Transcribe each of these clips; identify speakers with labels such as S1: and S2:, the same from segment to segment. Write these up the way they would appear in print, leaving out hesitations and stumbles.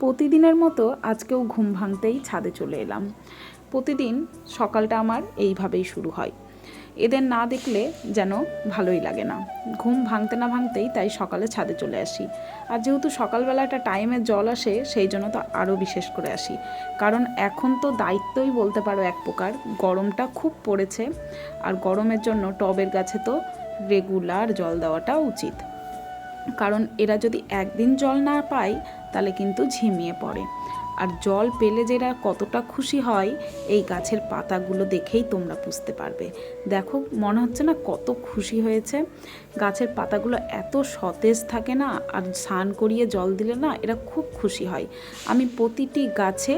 S1: প্রতিদিনের মতো আজকেও ঘুম ভাঙতেই ছাদে চলে এলাম। প্রতিদিন সকালটা আমার এইভাবেই শুরু হয়। এদের না দেখলে যেন ভালোই লাগে না। ঘুম ভাঙতে না ভাঙতেই তাই সকালে ছাদে চলে আসি। আর যেহেতু সকালবেলা একটা টাইমে জল আসে, সেই জন্য তো আরও বিশেষ করে আসি। কারণ এখন তো দায়িত্বই বলতে পারো এক প্রকার, গরমটা খুব পড়েছে। আর গরমের জন্য টবের গাছে তো রেগুলার জল দেওয়াটা উচিত। কারণ এরা যদি একদিন জল না পায় তাহলে কিন্তু ঝিমিয়ে পড়ে। আর জল পেলে যে এরা কতটা খুশি হয় এই গাছের পাতাগুলো দেখেই তোমরা বুঝতে পারবে। দেখো, মনে হচ্ছে না কত খুশি হয়েছে। গাছের পাতাগুলো এত সতেজ থাকে না, আর স্নান করিয়ে জল দিলে না এরা খুব খুশি হয়। আমি প্রতিটি গাছে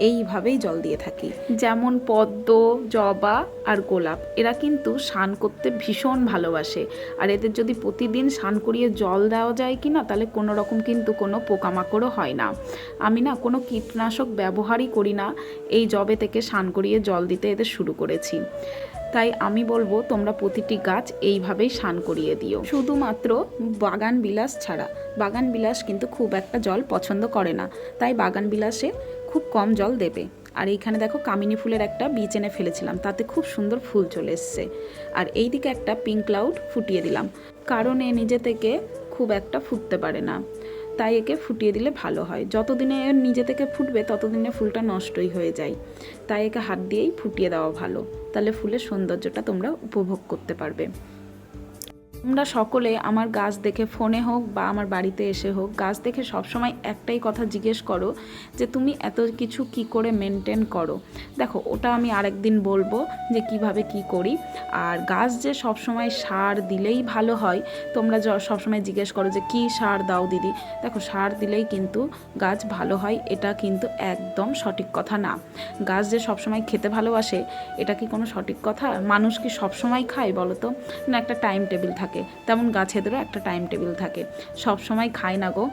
S1: এইভাবেই জল দিয়ে থাকি। যেমন পদ্ম, জবা আর গোলাপ, এরা কিন্তু স্নান করতে ভীষণ ভালোবাসে। আর এদের যদি প্রতিদিন স্নান করিয়ে জল দেওয়া যায় কি না, তাহলে কোনো রকম কিন্তু কোনো পোকামাকড়ও হয় না। আমি না কোনো কীটনাশক ব্যবহারই করি না, এই জবে থেকে স্নান করিয়ে জল দিতে এদের শুরু করেছি। তাই আমি বলবো তোমরা প্রতিটি গাছ এইভাবেই স্নান করিয়ে দিও। শুধুমাত্র বাগান বিলাস ছাড়া। বাগান বিলাস কিন্তু খুব একটা জল পছন্দ করে না, তাই বাগান বিলাসে খুব কম জল দেবে। আর এইখানে দেখো কামিনী ফুলের একটা বীজ এনে ফেলেছিলাম, তাতে খুব সুন্দর ফুল চলে এসছে। আর এই দিকে একটা পিঙ্ক ক্লাউড ফুটিয়ে দিলাম, কারণ এ নিজে থেকে খুব একটা ফুটতে পারে না, তাই একে ফুটিয়ে দিলে ভালো হয়। যতদিনে এর নিজে থেকে ফুটবে ততদিনে ফুলটা নষ্টই হয়ে যায়, তাই একে হাত দিয়েই ফুটিয়ে দেওয়া ভালো। তাহলে ফুলের সৌন্দর্যটা তোমরা উপভোগ করতে পারবে। তোমরা সকলে আমার গাছ দেখে ফোনে হোক বা আমার বাড়িতে এসে হোক, গাছ দেখে সবসময় একটাই কথা জিজ্ঞেস করো যে তুমি এত কিছু কি করে মেনটেন করো। দেখো, ওটা আমি আরেকদিন বলবো যে কিভাবে কি করি। আর গাছ যে সবসময় সার দিলেই ভালো হয়, তোমরা সবসময় জিজ্ঞেস করো যে কি সার দাও দিদি। দেখো, সার দিলেই কিন্তু গাছ ভালো হয় এটা কিন্তু একদম সঠিক কথা না। গাছ যে সবসময় খেতে ভালোবাসে এটা কি কোনো সঠিক কথা? মানুষ কি সবসময় খায় বলো তো? না, একটা টাইম টেবিল থাকে, তেমন গাছেদেরও একটা টাইম টেবিল থাকে, সব সময় খায় না গো।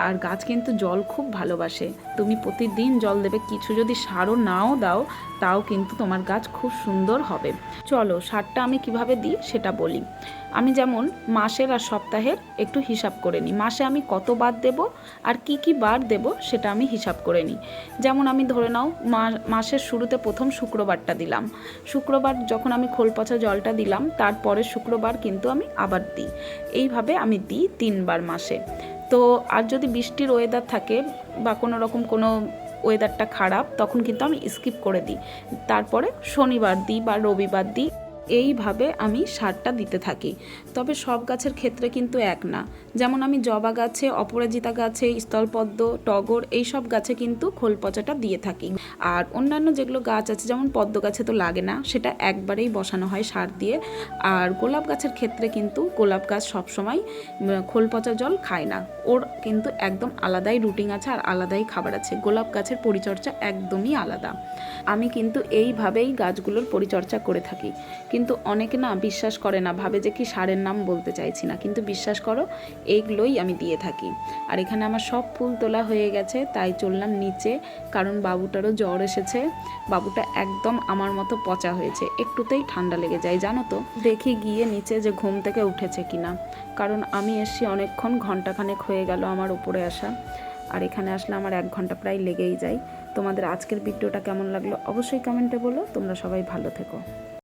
S1: আর গাছ কিন্তু জল খুব ভালোবাসে। তুমি প্রতিদিন জল দেবে, কিছু যদি সারও নাও দাও তাও কিন্তু তোমার গাছ খুব সুন্দর হবে। চলো, সারটা আমি কিভাবে দিই সেটা বলি। আমি যেমন মাসের আর সপ্তাহের একটু হিসাব করে নিই, মাসে আমি কতবার দেব আর কি কি বার দেব সেটা আমি হিসাব করে নিই। যেমন আমি ধরে নাও মাসের শুরুতে প্রথম শুক্রবারটা দিলাম, শুক্রবার যখন আমি খোল পচা জলটা দিলাম তারপরে শুক্রবার কিন্তু আমি আবার দিই। এইভাবে আমি দিই 3 বার মাসে। তো আর যদি বৃষ্টির ওয়েদার থাকে বা কোনো রকম কোনো ওয়েদারটা খারাপ, তখন কিন্তু আমি স্কিপ করে দিই, তারপরে শনিবার দিই বা রবিবার দিই। এইভাবে আমি সারটা দিতে থাকি। তবে সব গাছের ক্ষেত্রে কিন্তু এক না। যেমন আমি জবা গাছে, অপরাজিতা গাছে, স্থলপদ্ম, টগর এই সব গাছে কিন্তু খোল পচাটা দিয়ে থাকি। আর অন্যান্য যেগুলো গাছ আছে যেমন পদ্ম গাছে তো লাগে না, সেটা একবারেই বসানো হয় সার দিয়ে। আর গোলাপ গাছের ক্ষেত্রে কিন্তু গোলাপ গাছ সবসময় খোল পচা জল খায় না, ওর কিন্তু একদম আলাদাই রুটিন আছে আর আলাদাই খাবার আছে। গোলাপ গাছের পরিচর্যা একদমই আলাদা। আমি কিন্তু এইভাবেই গাছগুলোর পরিচর্যা করে থাকি। কিন্তু অনেকে না বিশ্বাস করে না, ভাবে যে কি সারের নাম বলতে চাইছি না, কিন্তু বিশ্বাস করো এইগুলোই আমি দিয়ে থাকি। আর এখানে আমার সব ফুল তোলা হয়ে গেছে, তাই চললাম নিচে, কারণ বাবুটারও জ্বর এসেছে। বাবুটা একদম আমার মতো পচা হয়েছে, একটুতেই ঠান্ডা লেগে যায় জানো তো। দেখি গিয়ে নিচে যে ঘুম থেকে উঠেছে কিনা, কারণ আমি এসছি অনেকক্ষণ, ঘন্টাখানেক হয়ে গেল আমার উপরে আসা। আর এখানে আসলে আমার 1 ঘন্টা প্রায় লেগেই যায়। তোমাদের আজকের ভিডিওটা কেমন লাগলো অবশ্যই কমেন্টে বলো। তোমরা সবাই ভালো থেকো।